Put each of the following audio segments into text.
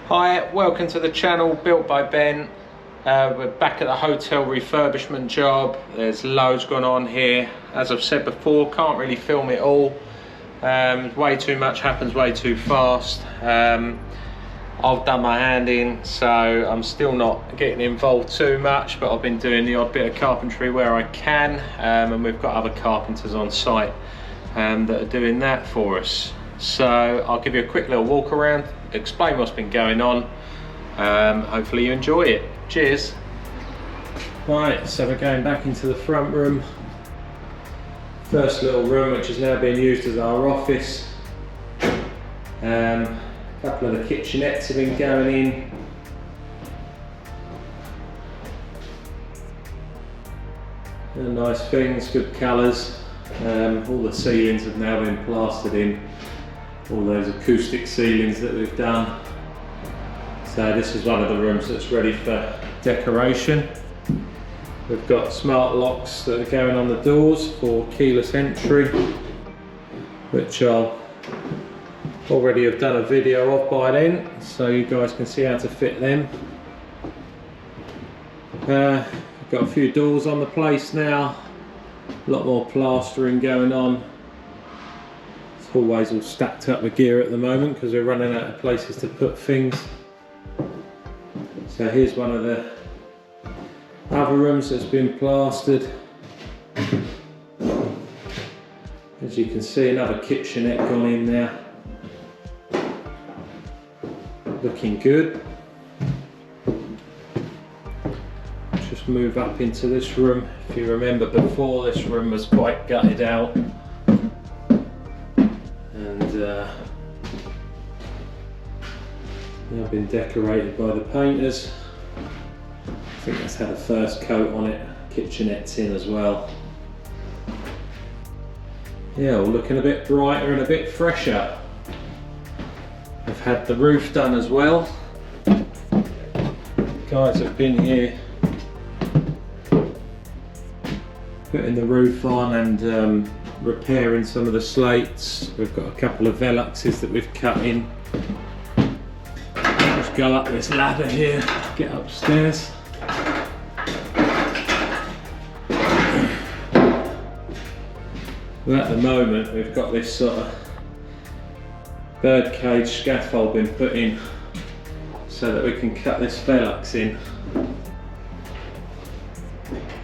Hi, welcome to the channel Built by Ben. We're back at the hotel refurbishment job. There's loads going on here. As I've said before, can't really film it all. Way too much happens way too fast. I've done my hand in, so I'm still not getting involved too much, but I've been doing the odd bit of carpentry where I can, and we've got other carpenters on site that are doing that for us. So I'll give you a quick little walk around, explain what's been going on. Hopefully you enjoy it. Cheers. Right, so we're going back into the front room. First little room, which is now being used as our office. A couple of the kitchenettes have been going in. They're nice things, good colours. All the ceilings have now been plastered in. All those acoustic ceilings that we've done. So this is one of the rooms that's ready for decoration. We've got smart locks that are going on the doors for keyless entry, which I'll already have done a video of by then, so you guys can see how to fit them. We've got a few doors on the place now, a lot more plastering going on. It's always all stacked up with gear at the moment because we're running out of places to put things. So here's one of the other rooms that's been plastered. As you can see, another kitchenette gone in there. Looking good. Just move up into this room. If you remember before, this room was quite gutted out. And now been decorated by the painters. I think that's had a first coat on it. Kitchenette's in as well. Yeah, all looking a bit brighter and a bit fresher. I've had the roof done as well. Guys have been here putting the roof on and repairing some of the slates. We've got a couple of veluxes that we've cut in. Let's go up this ladder here, get upstairs. Well, at the moment we've got this sort of birdcage scaffold been put in so that we can cut this velux in.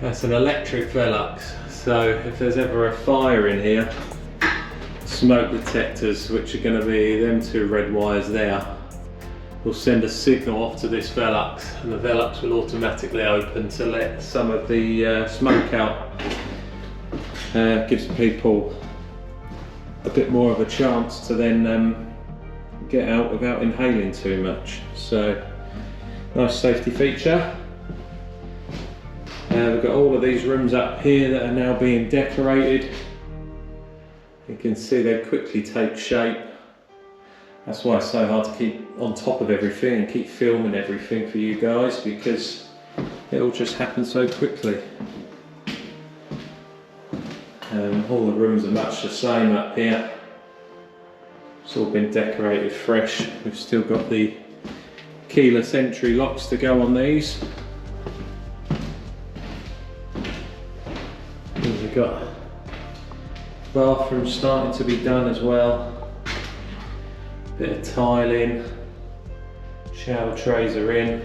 That's an electric velux, so if there's ever a fire in here, smoke detectors, which are going to be them two red wires there, will send a signal off to this velux, and the velux will automatically open to let some of the smoke out. Gives people a bit more of a chance to then get out without inhaling too much. So, nice safety feature. We've got all of these rooms up here that are now being decorated. You can see they quickly take shape. That's why it's so hard to keep on top of everything and keep filming everything for you guys, because it all just happens so quickly. All the rooms are much the same up here. It's all been decorated fresh. We've still got the keyless entry locks to go on these. And we've got bathrooms starting to be done as well. Bit of tiling. Shower trays are in.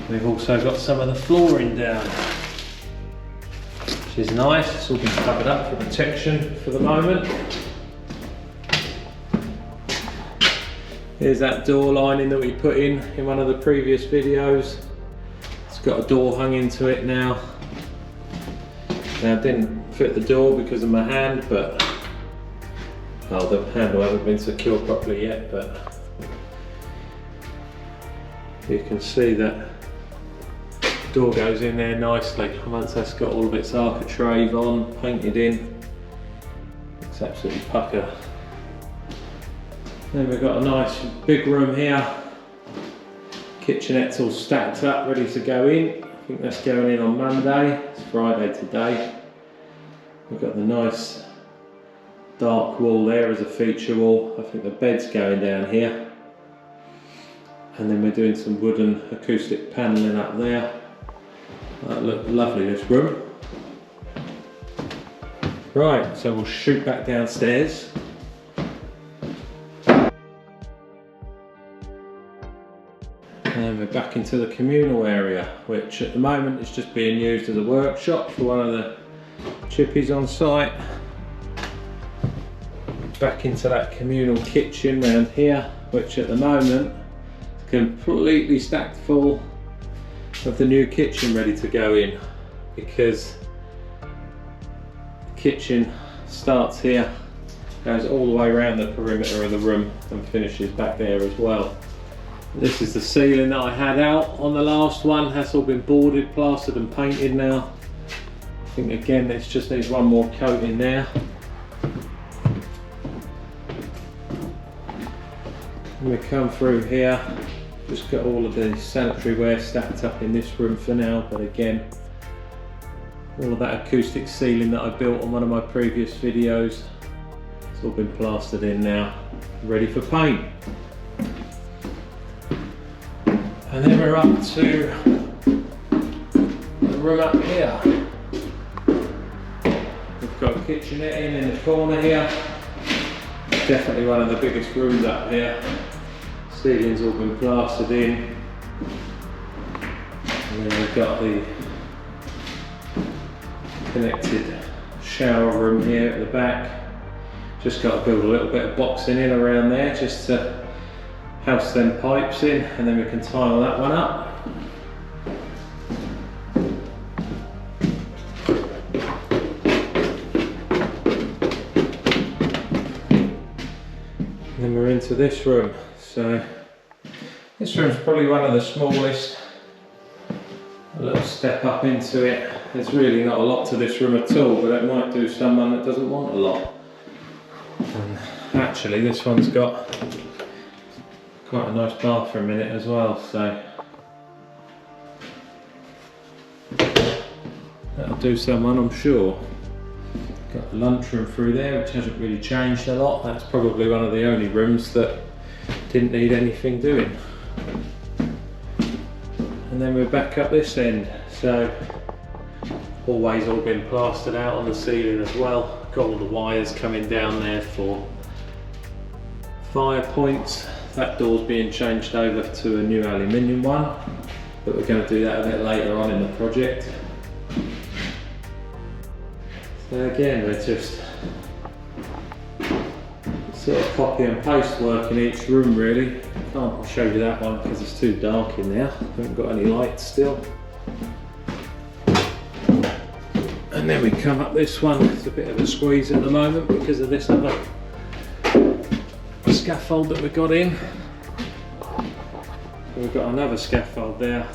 We've also got some of the flooring down, which is nice. It's all been covered up for protection for the moment. Here's that door lining that we put in one of the previous videos. It's got a door hung into it now. Now it didn't fit the door because of my hand, but well, the handle hasn't been secured properly yet, but you can see that the door goes in there nicely. Once that's got all of its architrave on, painted in, it's absolutely pucker. Then we've got a nice big room here. Kitchenette's all stacked up, ready to go in. I think that's going in on Monday. It's Friday today. We've got the nice dark wall there as a feature wall. I think the bed's going down here. And then we're doing some wooden acoustic panelling up there. That looked lovely, this room. Right, so we'll shoot back downstairs. And we're back into the communal area, which at the moment is just being used as a workshop for one of the chippies on site. Back into that communal kitchen round here, which at the moment is completely stacked full of the new kitchen ready to go in, because the kitchen starts here, goes all the way around the perimeter of the room and finishes back there as well. This is the ceiling that I had out on the last one. That's all been boarded, plastered and painted now. I think again it just needs one more coat in there. And we come through here, just got all of the sanitary ware stacked up in this room for now, but again, all of that acoustic ceiling that I built on one of my previous videos, it's all been plastered in now, ready for paint. And then we're up to the room up here. We've got a kitchenette in the corner here. Definitely one of the biggest rooms up here. Ceiling's all been plastered in. And then we've got the connected shower room here at the back. Just got to build a little bit of boxing in around there just to house them pipes in, and then we can tile that one up. And then we're into this room. So this room's probably one of the smallest. A little step up into it. There's really not a lot to this room at all, but it might do someone that doesn't want a lot. And actually this one's got quite a nice bathroom in it as well, so that'll do someone, I'm sure. Got the lunchroom through there, which hasn't really changed a lot. That's probably one of the only rooms that didn't need anything doing. And then we're back up this end, so always all been plastered out on the ceiling as well. Got all the wires coming down there for fire points. That door's being changed over to a new aluminium one, but we're going to do that a bit later on in the project. So again, we're just sort of copy and paste work in each room really. Can't show you that one because it's too dark in there. Haven't got any lights still. And then we come up this one. It's a bit of a squeeze at the moment because of this other scaffold that we got in. We've got another scaffold there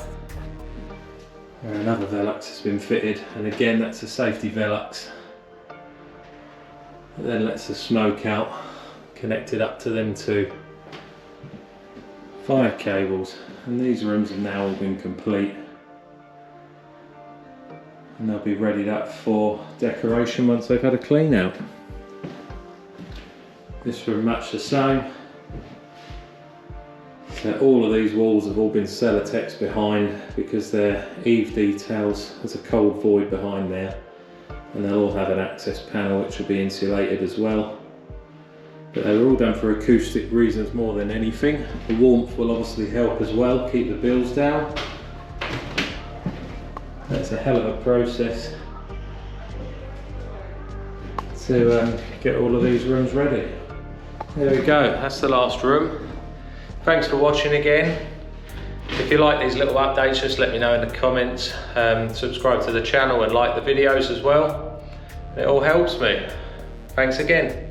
where another Velux has been fitted, and again that's a safety Velux. It then lets the smoke out, connected up to them two fire cables. And these rooms have now all been complete, and they'll be readied up for decoration once they've had a clean out. This room much the same. So all of these walls have all been Celotex behind because they're eave details. There's a cold void behind there, and they'll all have an access panel which will be insulated as well. But they were all done for acoustic reasons more than anything. The warmth will obviously help as well, keep the bills down. That's a hell of a process to get all of these rooms ready. There we go, that's the last room. Thanks for watching again. If you like these little updates, just let me know in the comments. Subscribe to the channel and like the videos as well. It all helps me. Thanks again.